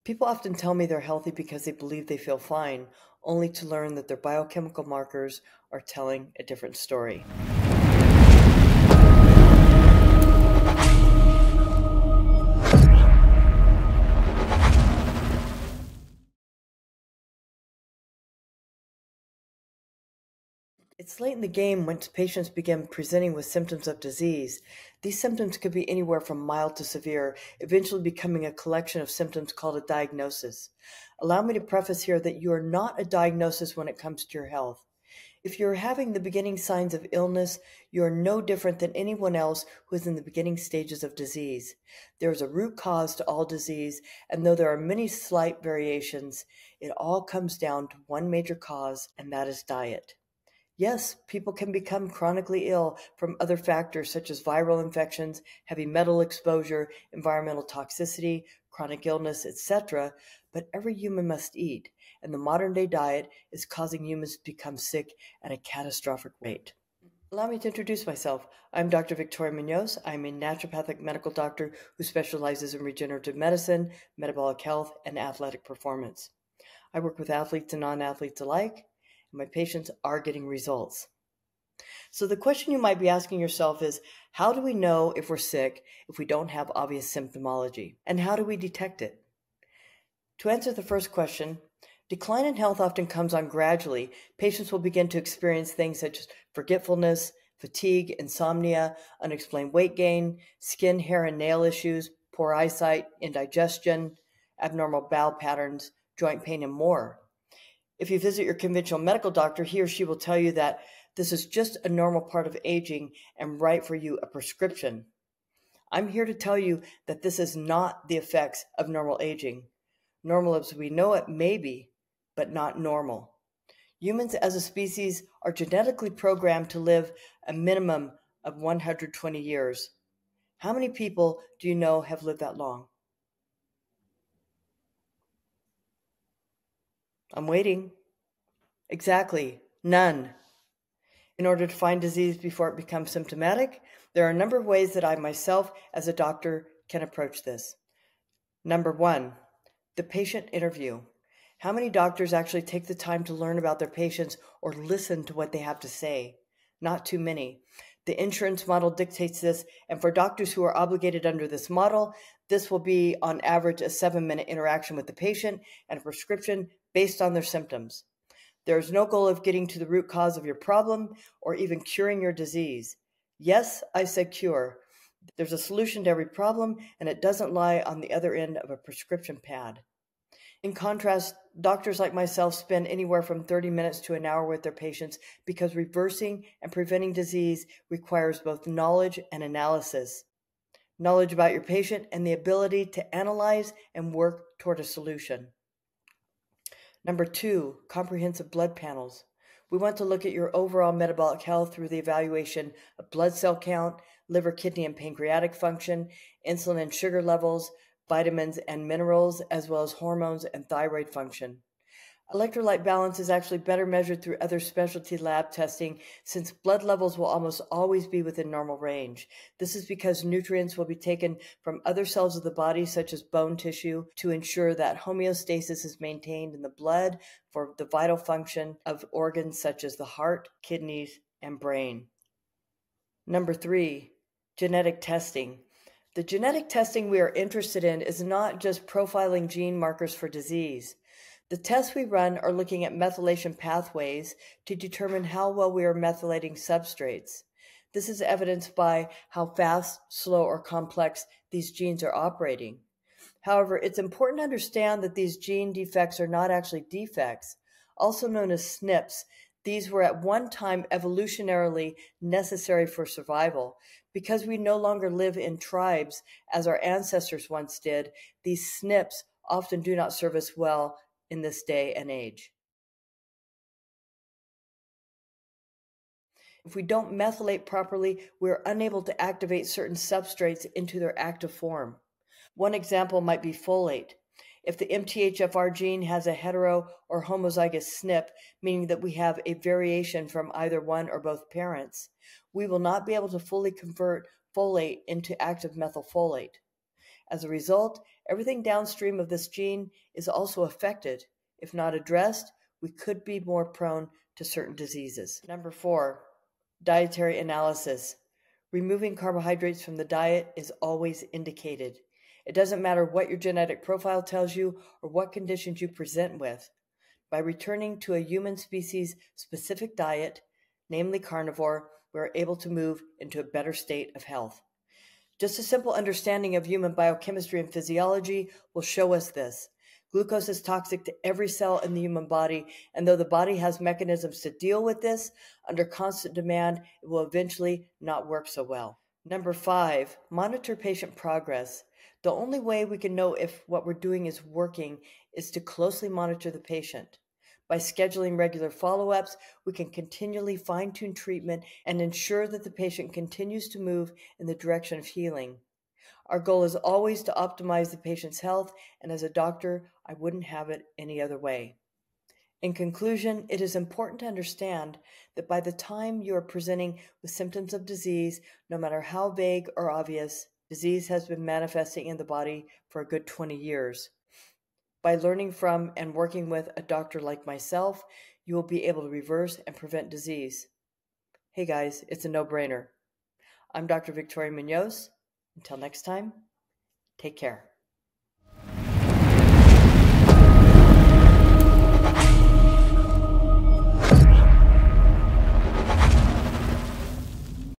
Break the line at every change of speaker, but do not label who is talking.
People often tell me they're healthy because they believe they feel fine, only to learn that their biochemical markers are telling a different story. It's late in the game when patients begin presenting with symptoms of disease. These symptoms could be anywhere from mild to severe, eventually becoming a collection of symptoms called a diagnosis. Allow me to preface here that you are not a diagnosis when it comes to your health. If you're having the beginning signs of illness, you are no different than anyone else who is in the beginning stages of disease. There is a root cause to all disease, and though there are many slight variations, it all comes down to one major cause, and that is diet. Yes, people can become chronically ill from other factors such as viral infections, heavy metal exposure, environmental toxicity, chronic illness, etc., but every human must eat, and the modern-day diet is causing humans to become sick at a catastrophic rate. Allow me to introduce myself. I'm Dr. Victoria Munoz. I'm a naturopathic medical doctor who specializes in regenerative medicine, metabolic health, and athletic performance. I work with athletes and non-athletes alike, and my patients are getting results. So the question you might be asking yourself is, how do we know if we're sick if we don't have obvious symptomology? And how do we detect it? To answer the first question, decline in health often comes on gradually. Patients will begin to experience things such as forgetfulness, fatigue, insomnia, unexplained weight gain, skin, hair, and nail issues, poor eyesight, indigestion, abnormal bowel patterns, joint pain, and more. If you visit your conventional medical doctor, he or she will tell you that this is just a normal part of aging and write for you a prescription. I'm here to tell you that this is not the effects of normal aging. Normal as we know it may be, but not normal. Humans as a species are genetically programmed to live a minimum of 120 years. How many people do you know have lived that long? I'm waiting. Exactly, none. In order to find disease before it becomes symptomatic, there are a number of ways that I myself, as a doctor, can approach this. Number one, the patient interview. How many doctors actually take the time to learn about their patients or listen to what they have to say? Not too many. The insurance model dictates this, and for doctors who are obligated under this model, this will be on average a 7-minute interaction with the patient and a prescription based on their symptoms. There is no goal of getting to the root cause of your problem or even curing your disease. Yes, I said cure. There's a solution to every problem, and it doesn't lie on the other end of a prescription pad. In contrast, doctors like myself spend anywhere from 30 minutes to an hour with their patients because reversing and preventing disease requires both knowledge and analysis. Knowledge about your patient and the ability to analyze and work toward a solution. Number two, comprehensive blood panels. We want to look at your overall metabolic health through the evaluation of blood cell count, liver, kidney, and pancreatic function, insulin and sugar levels, vitamins and minerals, as well as hormones and thyroid function. Electrolyte balance is actually better measured through other specialty lab testing since blood levels will almost always be within normal range. This is because nutrients will be taken from other cells of the body, such as bone tissue, to ensure that homeostasis is maintained in the blood for the vital function of organs such as the heart, kidneys, and brain. Number three, genetic testing. The genetic testing we are interested in is not just profiling gene markers for disease. The tests we run are looking at methylation pathways to determine how well we are methylating substrates. This is evidenced by how fast, slow, or complex these genes are operating. However, it's important to understand that these gene defects are not actually defects, also known as SNPs. These were at one time evolutionarily necessary for survival. Because we no longer live in tribes as our ancestors once did, these SNPs often do not serve us well in this day and age. If we don't methylate properly, we're unable to activate certain substrates into their active form. One example might be folate. If the MTHFR gene has a hetero or homozygous SNP, meaning that we have a variation from either one or both parents, we will not be able to fully convert folate into active methylfolate. As a result, everything downstream of this gene is also affected. If not addressed, we could be more prone to certain diseases. Number 4, dietary analysis. Removing carbohydrates from the diet is always indicated. It doesn't matter what your genetic profile tells you or what conditions you present with. By returning to a human species-specific diet, namely carnivore, we are able to move into a better state of health. Just a simple understanding of human biochemistry and physiology will show us this. Glucose is toxic to every cell in the human body, and though the body has mechanisms to deal with this, under constant demand, it will eventually not work so well. Number 5, monitor patient progress. The only way we can know if what we're doing is working is to closely monitor the patient. By scheduling regular follow-ups, we can continually fine-tune treatment and ensure that the patient continues to move in the direction of healing. Our goal is always to optimize the patient's health, and as a doctor, I wouldn't have it any other way. In conclusion, it is important to understand that by the time you are presenting with symptoms of disease, no matter how vague or obvious, disease has been manifesting in the body for a good 20 years. By learning from and working with a doctor like myself, you will be able to reverse and prevent disease. Hey guys, it's a no-brainer. I'm Dr. Victoria Munoz. Until next time, take care.